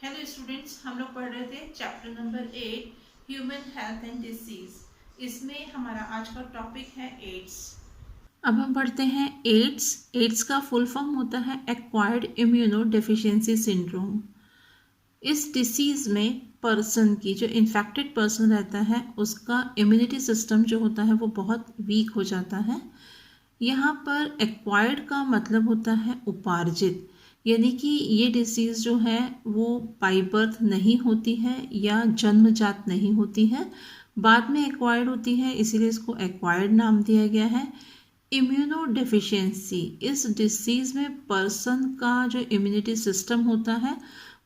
Hello students, हम लोग पढ़ रहे थे chapter number 8 human health and disease. इसमें हमारा आज का टॉपिक है एड्स। अब हम पढ़ते हैं एड्स। एड्स का फुल फॉर्म होता है एक्वायर्ड इम्यूनो डेफिशिएंसी सिंड्रोम। इस डिसीज़ में पर्सन की जो इन्फेक्टेड पर्सन रहता है उसका इम्यूनिटी सिस्टम जो होता है वो बहुत वीक हो जाता है। यहाँ पर एक्वायर्ड का मतलब होता है उपार्जित, यानी कि ये डिसीज़ जो है वो बाई बर्थ नहीं होती है या जन्मजात नहीं होती है, बाद में एक्वायर्ड होती है, इसीलिए इसको एक्वायर्ड नाम दिया गया है। इम्यूनो डेफिशिएंसी, इस डिसीज़ में पर्सन का जो इम्यूनिटी सिस्टम होता है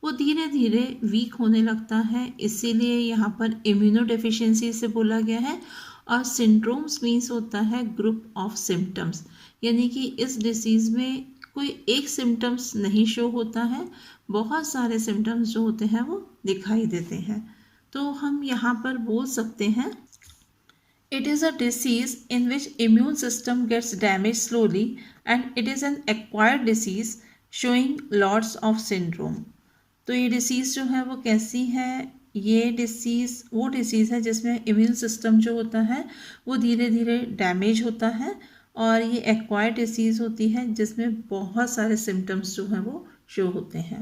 वो धीरे धीरे वीक होने लगता है, इसीलिए यहाँ पर इम्यूनो डेफिशिएंसी से बोला गया है। और सिंड्रोम्स मीन्स होता है ग्रुप ऑफ सिम्टम्स, यानी कि इस डिसीज़ में कोई एक सिम्टम्स नहीं शो होता है, बहुत सारे सिम्टम्स जो होते हैं वो दिखाई देते हैं। तो हम यहाँ पर बोल सकते हैं it is a disease in which immune system gets damaged slowly and it is an acquired disease showing lots of syndrome। तो ये डिसीज़ जो है वो कैसी है? ये डिसीज़ वो डिसीज़ है जिसमें इम्यून सिस्टम जो होता है वो धीरे धीरे डैमेज होता है, और ये एक्वायर्ड डिसीज़ होती है जिसमें बहुत सारे सिम्टम्स जो हैं वो शो होते हैं।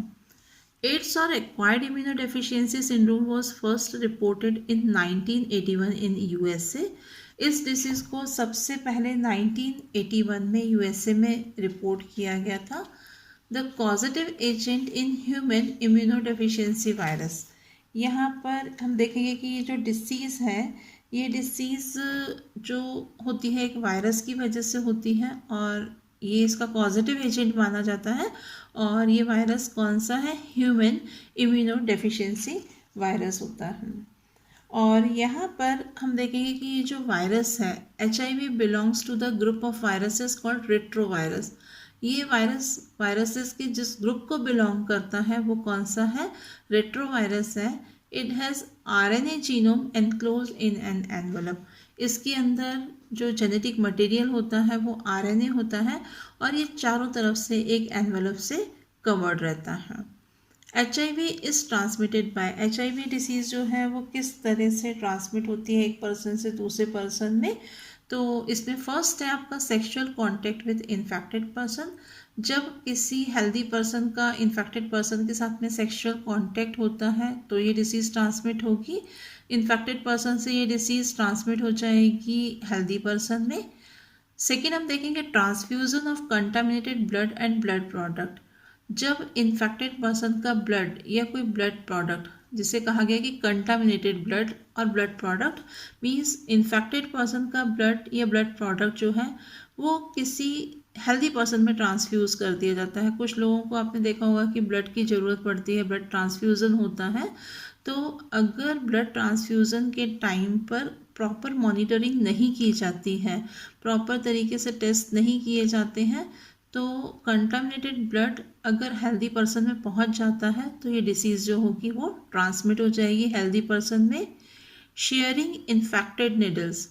AIDS or acquired immunodeficiency syndrome was first reported in 1981 in USA। इस डिसीज़ को सबसे पहले 1981 में यूएसए में रिपोर्ट किया गया था। The causative agent in human immunodeficiency virus, यहाँ पर हम देखेंगे कि ये जो डिसीज़ है ये डिसीज़ जो होती है एक वायरस की वजह से होती है, और ये इसका पॉजिटिव एजेंट माना जाता है। और ये वायरस कौन सा है? ह्यूमन इम्यूनो डेफिशिएंसी वायरस होता है। और यहाँ पर हम देखेंगे कि ये जो वायरस है HIV belongs to the group of viruses called retrovirus. ये वायरसेस के जिस ग्रुप को बिलोंग करता है वो कौन सा है? रेट्रोवायरस है। It has RNA genome enclose in an envelope. इसके अंदर जो जेनेटिक मटेरियल होता है वो RNA होता है, और ये चारों तरफ से एक एनवलप से कवर्ड रहता है। HIV is transmitted by, HIV disease जो है वो किस तरह से ट्रांसमिट होती है एक पर्सन से दूसरे पर्सन में? तो इसमें फर्स्ट है आपका sexual contact with infected person. जब किसी हेल्दी पर्सन का इन्फेक्टेड पर्सन के साथ में सेक्सुअल कॉन्टैक्ट होता है तो ये डिसीज़ ट्रांसमिट होगी। इन्फेक्टेड पर्सन से ये डिसीज़ ट्रांसमिट हो जाएगी हेल्दी पर्सन में। सेकेंड हम देखेंगे transfusion of contaminated blood and blood product. जब इन्फेक्टेड पर्सन का ब्लड या कोई ब्लड प्रोडक्ट, जिसे कहा गया कि कंटामिनेटेड ब्लड और blood product means infected person का ब्लड या ब्लड प्रोडक्ट जो है वो किसी हेल्दी पर्सन में ट्रांसफ्यूज़ कर दिया जाता है। कुछ लोगों को आपने देखा होगा कि ब्लड की ज़रूरत पड़ती है, ब्लड ट्रांसफ्यूज़न होता है। तो अगर ब्लड ट्रांसफ्यूज़न के टाइम पर प्रॉपर मॉनिटरिंग नहीं की जाती है, प्रॉपर तरीके से टेस्ट नहीं किए जाते हैं, तो कंटामिनेटेड ब्लड अगर हेल्दी पर्सन में पहुंच जाता है तो ये डिसीज़ जो होगी वो ट्रांसमिट हो जाएगी हेल्दी पर्सन में। Sharing infected needles,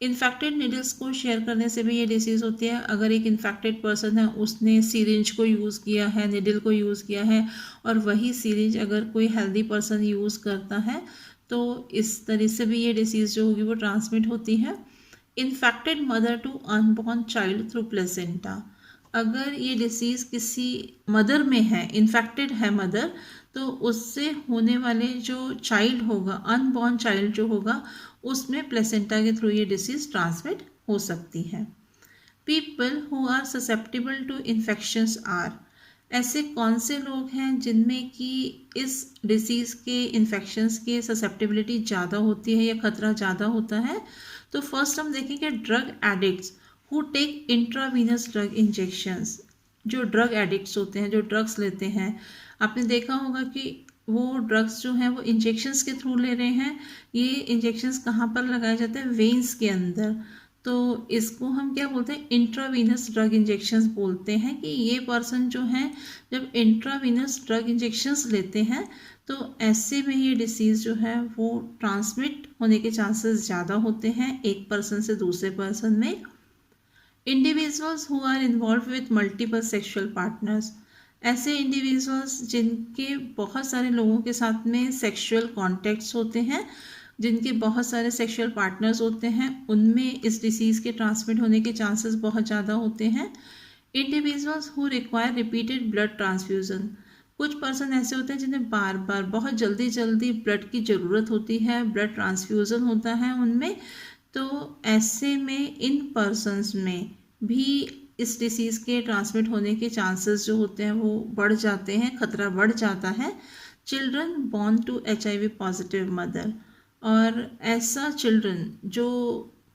infected needles को शेयर करने से भी ये डिसीज़ होती है। अगर एक इन्फेक्टेड पर्सन है उसने सीरिंज को यूज़ किया है, निडल को यूज़ किया है, और वही सीरिंज अगर कोई हेल्दी पर्सन यूज़ करता है तो इस तरह से भी ये डिसीज़ जो होगी वो ट्रांसमिट होती है। Infected mother to unborn child through placenta, अगर ये डिसीज़ किसी मदर में है, इन्फेक्टेड है मदर, तो उससे होने वाले जो चाइल्ड होगा, अनबॉर्न चाइल्ड जो होगा, उसमें प्लेसेंटा के थ्रू ये डिसीज़ ट्रांसमिट हो सकती है। People who are susceptible to infections are, ऐसे कौन से लोग हैं जिनमें कि इस डिसीज़ के इन्फेक्शंस के ससेप्टिबिलिटी ज़्यादा होती है या ख़तरा ज़्यादा होता है? तो फर्स्ट हम देखेंगे drug addicts who take intravenous drug injections. जो ड्रग एडिक्ट्स होते हैं, जो ड्रग्स लेते हैं, आपने देखा होगा कि वो ड्रग्स जो हैं वो इंजेक्शंस के थ्रू ले रहे हैं। ये इंजेक्शंस कहाँ पर लगाए जाते हैं? वेन्स के अंदर। तो इसको हम क्या बोलते हैं? इंट्रावीनस ड्रग इंजेक्शंस बोलते हैं। कि ये पर्सन जो हैं जब इंट्रावीनस ड्रग इंजेक्शंस लेते हैं तो ऐसे में ये डिसीज़ जो है वो ट्रांसमिट होने के चांसेस ज़्यादा होते हैं एक पर्सन से दूसरे पर्सन में। Individuals who are involved with multiple sexual partners, ऐसे इंडिविजुअल्स जिनके बहुत सारे लोगों के साथ में सेक्सुअल कॉन्टैक्ट्स होते हैं, जिनके बहुत सारे सेक्सुअल पार्टनर्स होते हैं, उनमें इस डिसीज़ के ट्रांसमिट होने के चांसेस बहुत ज़्यादा होते हैं। Individuals who require repeated blood transfusion, कुछ पर्सन ऐसे होते हैं जिन्हें बार बार बहुत जल्दी जल्दी ब्लड की ज़रूरत होती है, ब्लड ट्रांसफ्यूज़न होता है उनमें। तो ऐसे में इन पर्सनस में भी इस डिसीज़ के ट्रांसमिट होने के चांसेस जो होते हैं वो बढ़ जाते हैं, खतरा बढ़ जाता है। Children born to HIV positive mother, और ऐसा चिल्ड्रन जो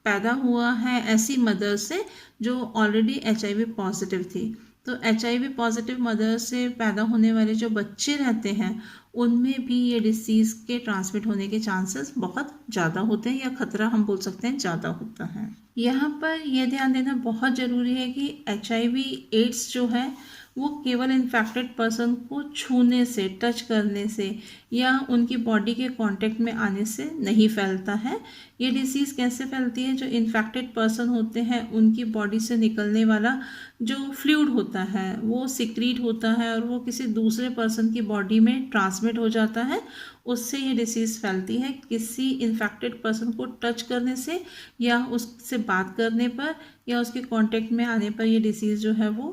पैदा हुआ है ऐसी मदर से जो ऑलरेडी HIV पॉजिटिव थी। तो HIV पॉजिटिव मदर से पैदा होने वाले जो बच्चे रहते हैं उनमें भी ये डिसीज़ के ट्रांसमिट होने के चांसेस बहुत ज़्यादा होते हैं, या खतरा हम बोल सकते हैं ज़्यादा होता है। यहाँ पर यह ध्यान देना बहुत ज़रूरी है कि HIV एड्स जो है वो केवल इन्फेक्टेड पर्सन को छूने से, टच करने से या उनकी बॉडी के कांटेक्ट में आने से नहीं फैलता है। ये डिसीज़ कैसे फैलती है? जो इन्फेक्टेड पर्सन होते हैं उनकी बॉडी से निकलने वाला जो फ्लूइड होता है वो सिक्रीट होता है और वो किसी दूसरे पर्सन की बॉडी में ट्रांसमिट हो जाता है, उससे ये डिसीज़ फैलती है। किसी इन्फेक्टेड पर्सन को टच करने से या उससे बात करने पर या उसके कांटेक्ट में आने पर ये डिसीज़ जो है वो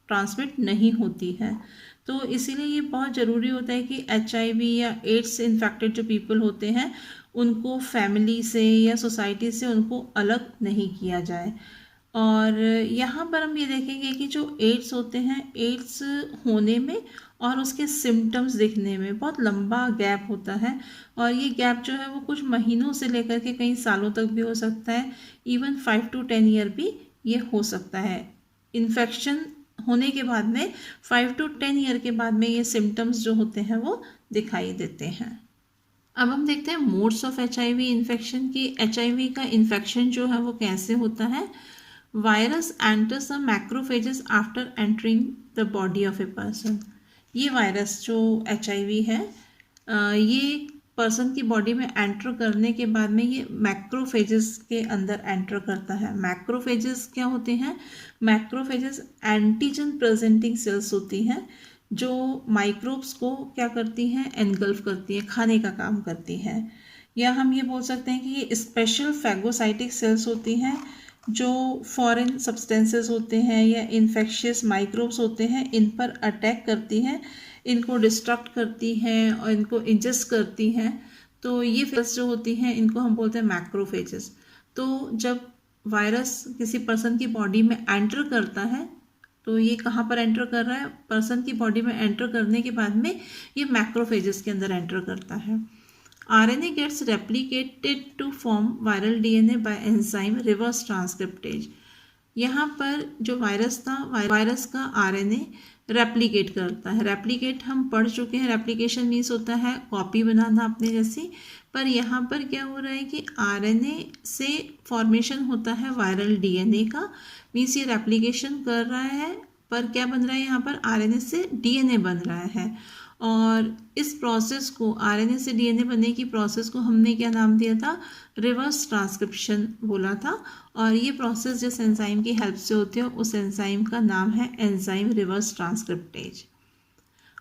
ट्रांसमिट नहीं होती है। तो इसीलिए ये बहुत ज़रूरी होता है कि HIV या एड्स इन्फेक्टेड जो पीपल होते हैं उनको फैमिली से या सोसाइटी से उनको अलग नहीं किया जाए। और यहाँ पर हम ये देखेंगे कि जो एड्स होते हैं, एड्स होने में और उसके सिम्टम्स दिखने में बहुत लंबा गैप होता है, और ये गैप जो है वो कुछ महीनों से लेकर के कई सालों तक भी हो सकता है, इवन 5 to 10 ईयर भी ये हो सकता है। इन्फेक्शन होने के बाद में 5 to 10 ईयर के बाद में ये सिम्टम्स जो होते हैं वो दिखाई देते हैं। अब हम देखते हैं मोड्स ऑफ HIV इन्फेक्शन की। HIV का इन्फेक्शन जो है वो कैसे होता है। Virus enters the macrophages after entering the body of a person. ये वायरस जो HIV है ये पर्सन की बॉडी में एंटर करने के बाद में ये मैक्रोफेजेस के अंदर एंटर करता है। मैक्रोफेजेस क्या होते हैं? मैक्रोफेजेस एंटीजन प्रेजेंटिंग सेल्स होती हैं जो माइक्रोब्स को क्या करती हैं? एनगल्फ करती है, खाने का काम करती हैं। या हम ये बोल सकते हैं कि ये स्पेशल फैगोसाइटिक सेल्स होती हैं जो फॉरेन सब्सटेंसेस होते हैं या इन्फेक्शियस माइक्रोब्स होते हैं, इन पर अटैक करती हैं, इनको डिस्ट्रक्ट करती हैं और इनको इंजेस्ट करती हैं। तो ये फेजेस जो होती हैं इनको हम बोलते हैं मैक्रोफेजेस। तो जब वायरस किसी पर्सन की बॉडी में एंटर करता है तो ये कहाँ पर एंटर कर रहा है? पर्सन की बॉडी में एंटर करने के बाद में ये मैक्रोफेजेस के अंदर एंटर करता है। RNA gets replicated to form viral DNA by enzyme reverse transcriptase। यहाँ पर जो वायरस था, वायरस का RNA रेप्लिकेट करता है। रेप्लिकेट हम पढ़ चुके हैं, रेप्लिकेशन मीन्स होता है कॉपी बनाना अपने जैसी, पर यहाँ पर क्या हो रहा है कि RNA से फॉर्मेशन होता है वायरल DNA का, मीन्स ये रेप्लिकेशन कर रहा है, पर क्या बन रहा है यहाँ पर? RNA से DNA बन रहा है। और इस प्रोसेस को, RNA से DNA बनने की प्रोसेस को हमने क्या नाम दिया था? रिवर्स ट्रांसक्रिप्शन बोला था। और ये प्रोसेस जिस एंजाइम की हेल्प से होती है उस एंजाइम का नाम है enzyme reverse transcriptase.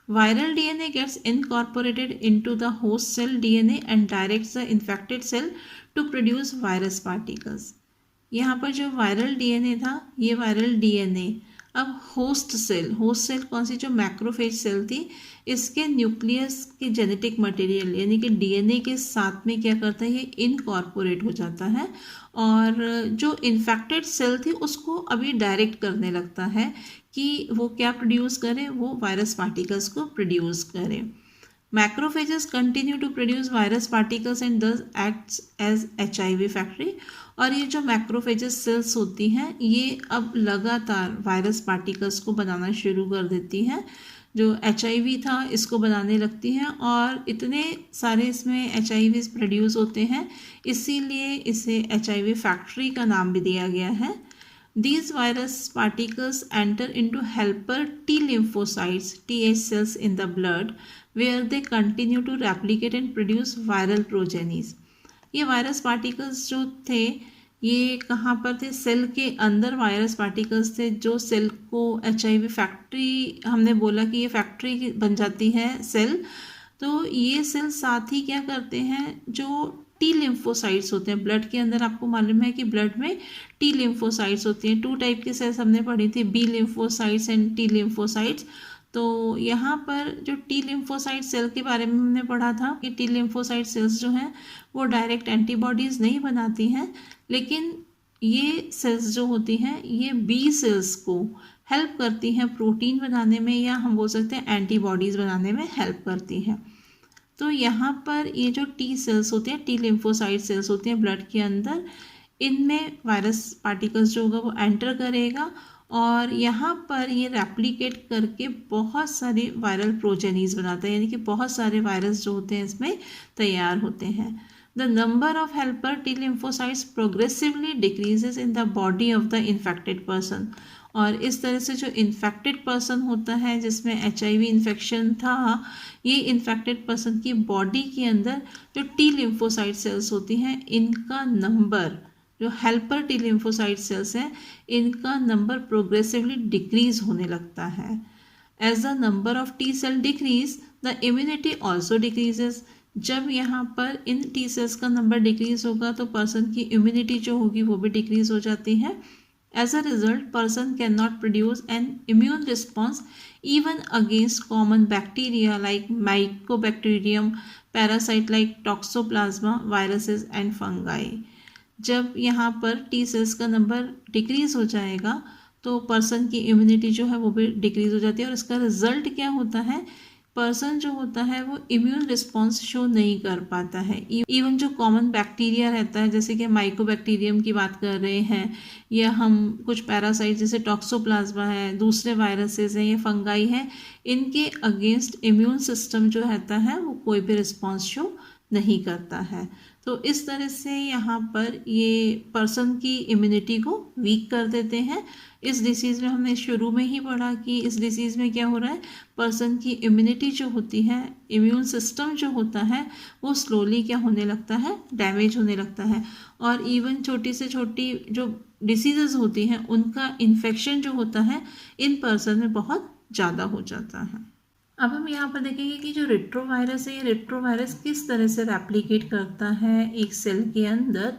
Viral DNA gets incorporated into the host cell DNA and directs the infected cell to produce virus particles। यहाँ पर जो वायरल DNA था, ये वायरल DNA अब होस्ट सेल कौन सी? जो मैक्रोफेज सेल थी, इसके न्यूक्लियस के जेनेटिक मटेरियल यानी कि DNA के साथ में क्या करता है? ये इनकॉर्पोरेट हो जाता है और जो इन्फेक्टेड सेल थी उसको अभी डायरेक्ट करने लगता है कि वो क्या प्रोड्यूस करे? वो वायरस पार्टिकल्स को प्रोड्यूस करे। Macrophages continue to produce virus particles and thus acts as HIV factory. और ये जो मैक्रोफेजेस सेल्स होती हैं ये अब लगातार वायरस पार्टिकल्स को बनाना शुरू कर देती हैं। जो HIV था इसको बनाने लगती हैं और इतने सारे इसमें HIVs प्रोड्यूस होते हैं, इसीलिए इसे HIV फैक्ट्री का नाम भी दिया गया है। These virus particles enter into helper T lymphocytes TH cells in the blood where they continue to replicate and produce viral progenies। ये वायरस पार्टिकल्स जो थे ये कहाँ पर थे? सेल के अंदर वायरस पार्टिकल्स थे जो सेल को HIV फैक्ट्री, हमने बोला कि ये फैक्ट्री बन जाती है सेल। तो ये सेल साथ ही क्या करते हैं, जो टी लिम्फोसाइट्स होते हैं ब्लड के अंदर, आपको मालूम है कि ब्लड में टी लिम्फोसाइट्स होती हैं। 2 टाइप की सेल्स हमने पढ़ी थी, B lymphocytes and T lymphocytes. तो यहाँ पर जो टी लिम्फोसाइट सेल के बारे में हमने पढ़ा था कि टी लिम्फोसाइट सेल्स जो हैं वो डायरेक्ट एंटीबॉडीज़ नहीं बनाती हैं, लेकिन ये सेल्स जो होती हैं ये बी सेल्स को हेल्प करती हैं प्रोटीन बनाने में, या हम बोल सकते हैं एंटीबॉडीज़ बनाने में हेल्प करती हैं। तो यहाँ पर ये जो टी सेल्स होती हैं, टी लिम्फोसाइट सेल्स होती हैं ब्लड के अंदर, इनमें वायरस पार्टिकल्स जो होगा वो एंटर करेगा और यहाँ पर ये रेप्लिकेट करके बहुत सारे वायरल प्रोजेनीज बनाता है, यानी कि बहुत सारे वायरस जो होते हैं इसमें तैयार होते हैं। The number of helper T lymphocytes progressively decreases in the body of the infected person. और इस तरह से जो इन्फेक्टेड पर्सन होता है जिसमें HIV इन्फेक्शन था, ये इन्फेक्टेड पर्सन की बॉडी के अंदर जो टी लिम्फोसाइट सेल्स होती हैं इनका नंबर, जो हेल्पर टी लिम्फोसाइट सेल्स हैं इनका नंबर प्रोग्रेसिवली डिक्रीज होने लगता है। As the number of T cell decrease the immunity also decreases. जब यहाँ पर इन टी सेल्स का नंबर डिक्रीज होगा तो पर्सन की इम्यूनिटी जो होगी वो भी डिक्रीज हो जाती है। As a result, person cannot produce an immune response even against common bacteria like Mycobacterium, parasite like Toxoplasma, viruses and fungi. जब यहाँ पर टी सेल्स का नंबर डिक्रीज हो जाएगा तो पर्सन की इम्यूनिटी जो है वो भी डिक्रीज हो जाती है, और इसका रिजल्ट क्या होता है, पर्सन जो होता है वो इम्यून रिस्पॉन्स शो नहीं कर पाता है। इवन जो कॉमन बैक्टीरिया रहता है, जैसे कि माइकोबैक्टीरियम की बात कर रहे हैं, या हम कुछ पैरासाइट जैसे टॉक्सोप्लाज्मा है, दूसरे वायरसेस हैं या फंगाई हैं, इनके अगेंस्ट इम्यून सिस्टम जो रहता है वो कोई भी रिस्पॉन्स शो नहीं करता है। तो इस तरह से यहाँ पर ये पर्सन की इम्यूनिटी को वीक कर देते हैं। इस डिसीज़ में हमने शुरू में ही पढ़ा कि इस डिसीज़ में क्या हो रहा है, पर्सन की इम्यूनिटी जो होती है, इम्यून सिस्टम जो होता है वो स्लोली क्या होने लगता है, डैमेज होने लगता है। और इवन छोटी से छोटी जो डिसीज़ेज होती हैं उनका इन्फेक्शन जो होता है इन पर्सन में बहुत ज़्यादा हो जाता है। अब हम यहाँ पर देखेंगे कि जो रेट्रोवायरस है, ये रेट्रोवायरस किस तरह से रेप्लिकेट करता है एक सेल के अंदर।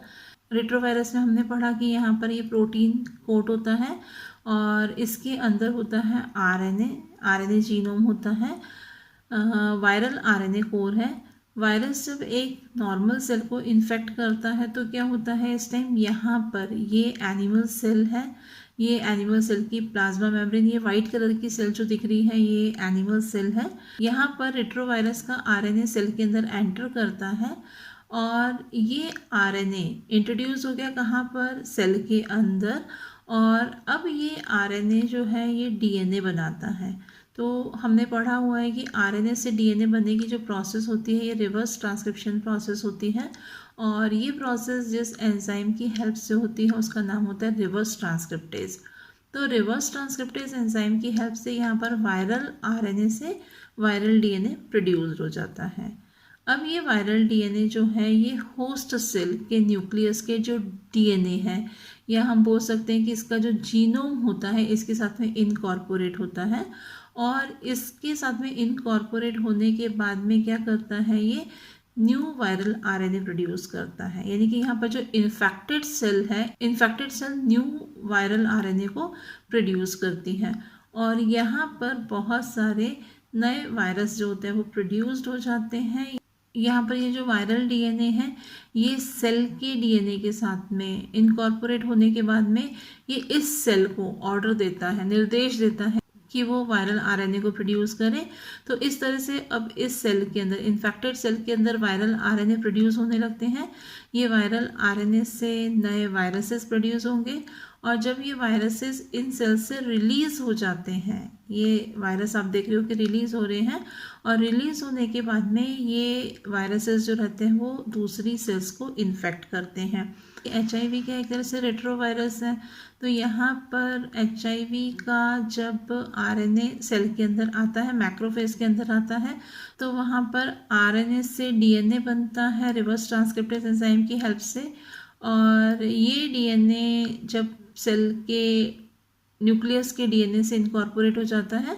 रेट्रोवायरस में हमने पढ़ा कि यहाँ पर ये प्रोटीन कोट होता है और इसके अंदर होता है आरएनए जीनोम होता है, वायरल आरएनए कोर है। वायरस जब एक नॉर्मल सेल को इन्फेक्ट करता है तो क्या होता है, इस टाइम यहाँ पर ये एनिमल सेल है, ये एनिमल सेल की प्लाज्मा मेम्ब्रेन, ये वाइट कलर की सेल जो दिख रही है ये एनिमल सेल है। यहाँ पर रेट्रोवायरस का आरएनए सेल के अंदर एंटर करता है और ये आरएनए इंट्रोड्यूस हो गया कहाँ पर, सेल के अंदर। और अब ये आरएनए जो है ये डीएनए बनाता है। तो हमने पढ़ा हुआ है कि आरएनए से डीएनए बनने की जो प्रोसेस होती है ये रिवर्स ट्रांसक्रिप्शन प्रोसेस होती है, और ये प्रोसेस जिस एंजाइम की हेल्प से होती है उसका नाम होता है रिवर्स ट्रांसक्रिप्टेज। तो रिवर्स ट्रांसक्रिप्टेज एंजाइम की हेल्प से यहाँ पर वायरल आरएनए से वायरल डीएनए प्रोड्यूस हो जाता है। अब ये वायरल डीएनए जो है ये होस्ट सेल के न्यूक्लियस के जो डीएनए है, या हम बोल सकते हैं कि इसका जो जीनोम होता है इसके साथ में इनकॉर्पोरेट होता है, और इसके साथ में इनकॉर्पोरेट होने के बाद में क्या करता है, ये न्यू वायरल आरएनए प्रोड्यूस करता है। यानी कि यहाँ पर जो इन्फेक्टेड सेल है, infected cell new viral RNA को प्रोड्यूस करती है, और यहाँ पर बहुत सारे नए वायरस जो होते हैं वो प्रोड्यूस्ड हो जाते हैं। यहाँ पर ये जो वायरल डीएनए है ये सेल के डीएनए के साथ में इनकॉर्पोरेट होने के बाद में ये इस सेल को ऑर्डर देता है, निर्देश देता है कि वो वायरल आरएनए को प्रोड्यूस करें। तो इस तरह से अब इस सेल के अंदर, इन्फेक्टेड सेल के अंदर वायरल आरएनए प्रोड्यूस होने लगते हैं। ये वायरल आरएनए से नए वायरसेस प्रोड्यूस होंगे, और जब ये वायरसेस इन सेल से रिलीज़ हो जाते हैं, ये वायरस आप देख रहे हो कि रिलीज़ हो रहे हैं, और रिलीज़ होने के बाद में ये वायरसेस जो रहते हैं वो दूसरी सेल्स को इन्फेक्ट करते हैं। HIV का एक तरह से रेट्रोवायरस है। तो यहाँ पर HIV का जब आरएनए सेल के अंदर आता है, मैक्रोफेज के अंदर आता है, तो वहाँ पर आरएनए से डीएनए बनता है रिवर्स ट्रांसक्रिप्टेज एंजाइम की हेल्प से, और ये डीएनए जब सेल के न्यूक्लियस के डीएनए से इनकॉर्पोरेट हो जाता है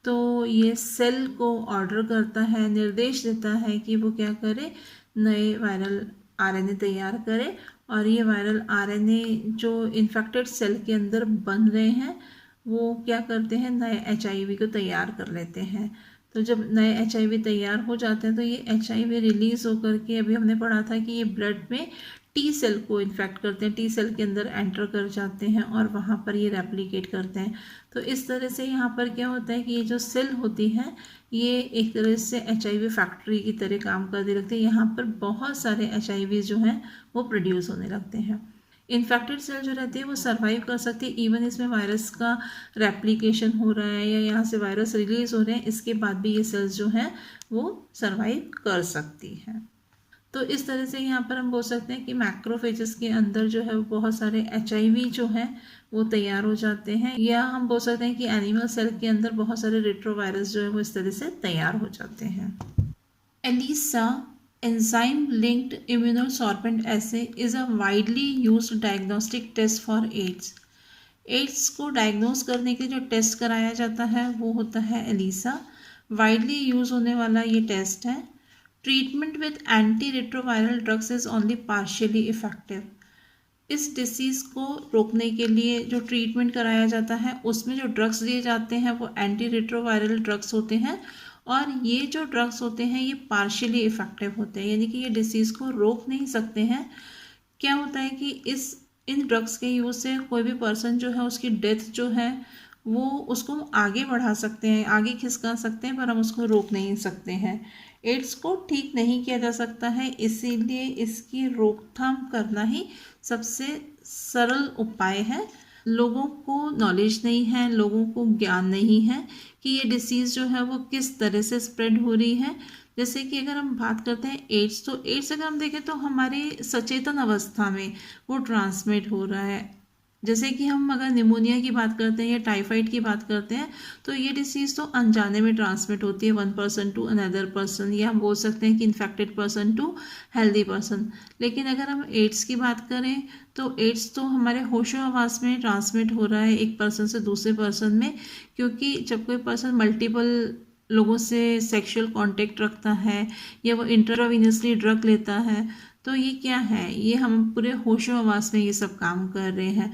तो ये सेल को ऑर्डर करता है, निर्देश देता है कि वो क्या करे, नए वायरल आरएनए तैयार करे। और ये वायरल आरएनए जो इन्फेक्टेड सेल के अंदर बन रहे हैं वो क्या करते हैं, नए एचआईवी को तैयार कर लेते हैं। तो जब नए एचआईवी तैयार हो जाते हैं तो ये एचआईवी रिलीज होकर के, अभी हमने पढ़ा था कि ये ब्लड में टी सेल को इन्फेक्ट करते हैं, टी सेल के अंदर एंटर कर जाते हैं और वहाँ पर ये रेप्लिकेट करते हैं। तो इस तरह से यहाँ पर क्या होता है कि ये जो सेल होती है ये एक तरह से एचआईवी फैक्ट्री की तरह काम करने लगते हैं। यहाँ पर बहुत सारे एचआईवी जो हैं वो प्रोड्यूस होने लगते हैं। इन्फेक्टेड सेल जो रहती है वो सर्वाइव कर सकती है, इवन इसमें वायरस का रेप्लिकेशन हो रहा है या यहाँ से वायरस रिलीज हो रहे हैं, इसके बाद भी ये सेल्स जो हैं वो सर्वाइव कर सकती हैं। तो इस तरह से यहाँ पर हम बोल सकते हैं कि मैक्रोफेजेस के अंदर जो है वो बहुत सारे एचआईवी जो हैं वो तैयार हो जाते हैं, या हम बोल सकते हैं कि एनिमल सेल के अंदर बहुत सारे रेट्रोवायरस जो है वो इस तरह से तैयार हो जाते हैं। ELISA enzyme linked immunosorbent assay is a widely used diagnostic test for AIDS. AIDS को डायग्नोज करने के जो टेस्ट कराया जाता है वो होता है ELISA। वाइडली यूज होने वाला ये टेस्ट है। Treatment with anti retroviral drugs is only partially effective. इस डिसीज़ को रोकने के लिए जो ट्रीटमेंट कराया जाता है उसमें जो ड्रग्स दिए जाते हैं वो एंटी रेट्रोवायरल ड्रग्स होते हैं, और ये जो ड्रग्स होते हैं ये पार्शियली इफेक्टिव होते हैं, यानी कि ये डिसीज़ को रोक नहीं सकते हैं। क्या होता है कि इन ड्रग्स के यूज़ से कोई भी पर्सन जो है उसकी डेथ जो है वो उसको आगे बढ़ा सकते हैं, आगे खिसका सकते हैं, पर हम उसको रोक नहीं सकते हैं। एड्स को ठीक नहीं किया जा सकता है, इसीलिए इसकी रोकथाम करना ही सबसे सरल उपाय है। लोगों को नॉलेज नहीं है, लोगों को ज्ञान नहीं है कि ये डिसीज़ जो है वो किस तरह से स्प्रेड हो रही है। जैसे कि अगर हम बात करते हैं एड्स, तो एड्स अगर हम देखें तो हमारे सचेतन अवस्था में वो ट्रांसमिट हो रहा है। जैसे कि हम अगर निमोनिया की बात करते हैं या टाइफाइड की बात करते हैं तो ये डिसीज़ तो अनजाने में ट्रांसमिट होती है, one person to another person, या हम बोल सकते हैं कि infected person to healthy person. लेकिन अगर हम एड्स की बात करें तो एड्स तो हमारे होशो हवास में ट्रांसमिट हो रहा है एक पर्सन से दूसरे पर्सन में, क्योंकि जब कोई पर्सन मल्टीपल लोगों से सेक्सुअल कांटेक्ट रखता है या वो इंट्रावीनसली ड्रग लेता है तो ये क्या है, ये हम पूरे होशो हवास में ये सब काम कर रहे हैं।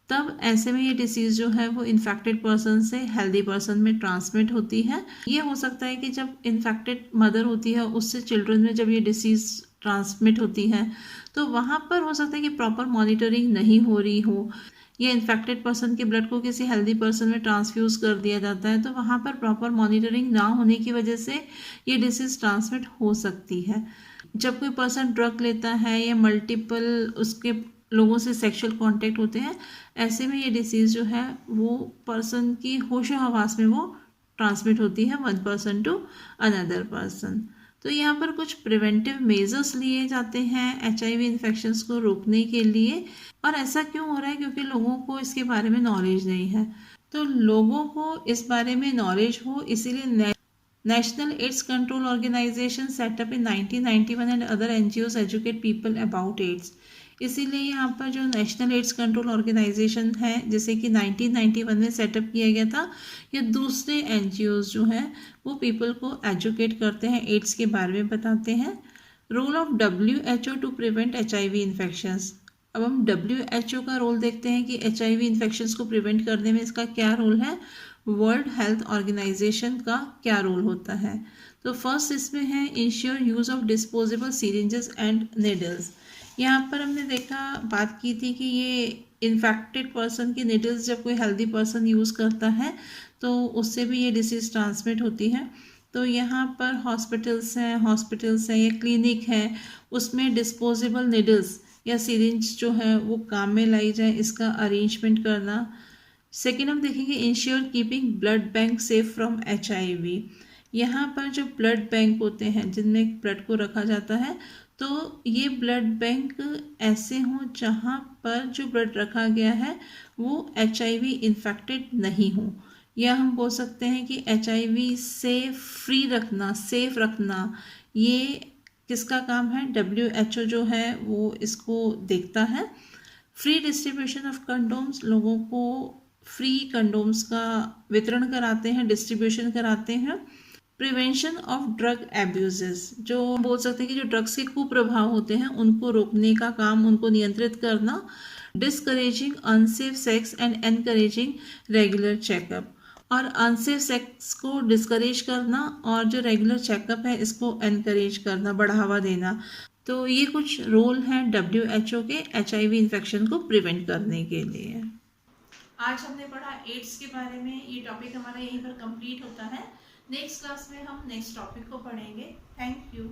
तब ऐसे में ये डिसीज़ जो है वो इन्फेक्टेड पर्सन से हेल्दी पर्सन में ट्रांसमिट होती है। ये हो सकता है कि जब इन्फेक्टेड मदर होती है उससे चिल्ड्रन में जब ये डिसीज़ ट्रांसमिट होती है तो वहाँ पर हो सकता है कि प्रॉपर मॉनिटरिंग नहीं हो रही हो, या इन्फेक्टेड पर्सन के ब्लड को किसी हेल्दी पर्सन में ट्रांसफ्यूज़ कर दिया जाता है, तो वहाँ पर प्रॉपर मॉनिटरिंग ना होने की वजह से ये डिसीज़ ट्रांसमिट हो सकती है। जब कोई पर्सन ड्रग लेता है या मल्टीपल उसके लोगों से सेक्सुअल कांटेक्ट होते हैं, ऐसे में ये डिसीज़ जो है वो पर्सन की होशो हवास में वो ट्रांसमिट होती है one person to another person. तो यहाँ पर कुछ प्रिवेंटिव मेजर्स लिए जाते हैं एचआईवी इन्फेक्शंस को रोकने के लिए। और ऐसा क्यों हो रहा है, क्योंकि लोगों को इसके बारे में नॉलेज नहीं है। तो लोगों को इस बारे में नॉलेज हो इसीलिए national AIDS control organisation set up in 1991 and other NGOs educate people about AIDS. इसीलिए यहाँ पर जो नेशनल एड्स कंट्रोल ऑर्गेनाइजेशन है जैसे कि 1991 में सेटअप किया गया था, या दूसरे एनजीओज जो हैं वो पीपल को एजुकेट करते हैं, एड्स के बारे में बताते हैं। Role of WHO to prevent HIV infections. अब हम WHO का रोल देखते हैं कि HIV इन्फेक्शंस को प्रिवेंट करने में इसका क्या रोल है, वर्ल्ड हेल्थ ऑर्गेनाइजेशन का क्या रोल होता है। तो फर्स्ट इसमें है ensure use of disposable syringes and needles. यहाँ पर हमने बात की थी कि ये इन्फेक्टेड पर्सन की निडल्स जब कोई हेल्दी पर्सन यूज़ करता है तो उससे भी ये डिसीज़ ट्रांसमिट होती है। तो यहाँ पर हॉस्पिटल्स हैं या क्लिनिक है, उसमें डिस्पोजेबल निडल्स या सीरिंज जो है वो काम में लाई जाए, इसका अरेंजमेंट करना। सेकेंड हम देखेंगे ensure keeping blood bank safe from HIV। यहाँ पर जो ब्लड बैंक होते हैं जिनमें ब्लड को रखा जाता है तो ये ब्लड बैंक ऐसे हों जहाँ पर जो ब्लड रखा गया है वो HIV इन्फेक्टेड नहीं हो, या हम बोल सकते हैं कि HIV से फ्री रखना, सेफ रखना, ये किसका काम है? WHO जो है वो इसको देखता है। फ्री डिस्ट्रीब्यूशन ऑफ कंडोम्स, लोगों को फ्री कंडोम्स का वितरण कराते हैं, डिस्ट्रीब्यूशन कराते हैं। प्रिवेंशन ऑफ ड्रग एब्यूजेस, जो बोल सकते हैं कि जो ड्रग्स के कुप्रभाव होते हैं उनको रोकने का काम, उनको नियंत्रित करना। Discouraging unsafe sex and encouraging regular checkup, और अनसेफ सेक्स को डिस्करेज करना और जो रेगुलर चेकअप है इसको एनकरेज करना, बढ़ावा देना। तो ये कुछ रोल हैं WHO के HIV इन्फेक्शन को प्रिवेंट करने के लिए। आज हमने पढ़ा एड्स के बारे में। ये टॉपिक हमारा यहीं पर कंप्लीट होता है। नेक्स्ट क्लास में हम नेक्स्ट टॉपिक को पढ़ेंगे। Thank you.